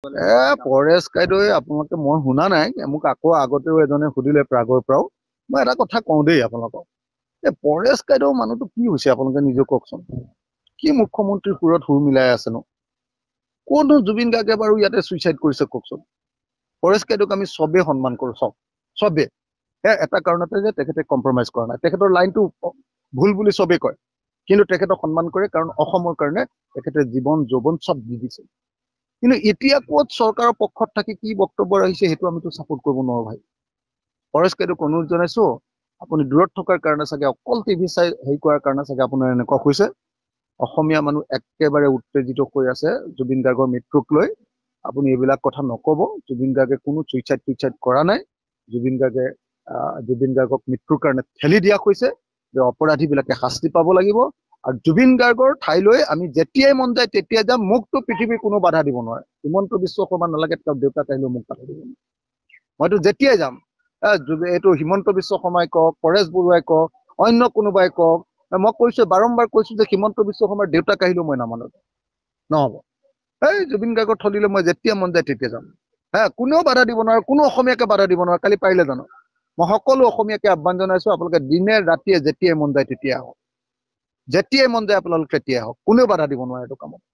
পৰেশ কাইদেউ আপোনালোকে মই শুনা নাই মোক আকৌ আগতেও এজনে সুধিলে প্ৰাগৰ পৰাও মই এটা কথা কওঁ দেই আপোনালোকক পৰেশ কাইদেউ মানুহটো কি হৈছে আপোনালোকে নিজে কওকচোন কি মুখ্যমন্ত্ৰীৰ সুৰত সুৰ মিলাই আছেনো কোনটো জুবিন গাৰ্গে বাৰু ইয়াতে চুইচাইড কৰিছে কওকচোন পৰেশ কাইদেউক আমি চবেই সন্মান কৰো চবেই এটা কাৰণতে যে তেখেতে কম্প্ৰমাইজ কৰা নাই তেখেতৰ লাইনটো ভুল বুলি চবেই কয় কিন্তু তেখেতক সন্মান কৰে কাৰণ অসমৰ কাৰণে তেখেতে জীৱন যৌৱন চব দি দিছে কিন্তু এতিয়া ক'ত চৰকাৰৰ পক্ষত থাকি কি বক্তব্য ৰাখিছে সেইটো আমিতো ছাপোৰ্ট কৰিব নোৱাৰো ভাই পৰেশ কাইদেউক অনুৰোধ জনাইছো আপুনি দূৰত থকাৰ কাৰণে চাগে অকল টিভি চাই হেৰি কৰাৰ কাৰণে চাগে আপোনাৰ এনেকুৱা হৈছে অসমীয়া মানুহ একেবাৰে উত্তেজিত হৈ আছে জুবিন গাৰ্গৰ মৃত্যুক লৈ আপুনি এইবিলাক কথা নকব জুবিন গাৰ্গে কোনো চুইচাইড কৰা নাই জুবিন গাৰ্গক মৃত্যুৰ কাৰণে ঠেলি দিয়া হৈছে যে অপৰাধীবিলাকে শাস্তি পাব লাগিব আৰু জুবিন গাৰ্গৰ ঠাইলৈ আমি যেতিয়াই মন যায় তেতিয়াই যাম মোকতো পৃথিৱীৰ কোনো বাধা দিব নোৱাৰে হিমন্ত বিশ্ব শৰ্মা নালাগে তেওঁৰ দেউতাক আহিলেও মোক বাধা দিব নোৱাৰে মইতো যেতিয়াই যাম এইটো হিমন্ত বিশ্ব শৰ্মাই কওক পৰেশ বৰুৱাই কওক অন্য কোনোবাই কওক মই কৈছো বাৰম্বাৰ কৈছো যে হিমন্ত বিশ্ব শৰ্মাৰ দেউতাক আহিলেও মই নামানো নহব জুবিন গাৰ্গৰ থলীলৈ মই যেতিয়া মন যায় তেতিয়া যাম কোনেও বাধা দিব নোৱাৰে কোনো অসমীয়াকে বাধা দিব নোৱাৰে কালি পাৰিলে জানো মই সকলো অসমীয়াকে আহ্বান জনাইছো আপোনালোকে দিনে ৰাতিয়ে যেতিয়াই মন যায় তেতিয়াই আহক যেতিয়াই মন যায় আপোনালোক তেতিয়াই আহক কোনেও বাধা দিব নোৱাৰে এইটো কামত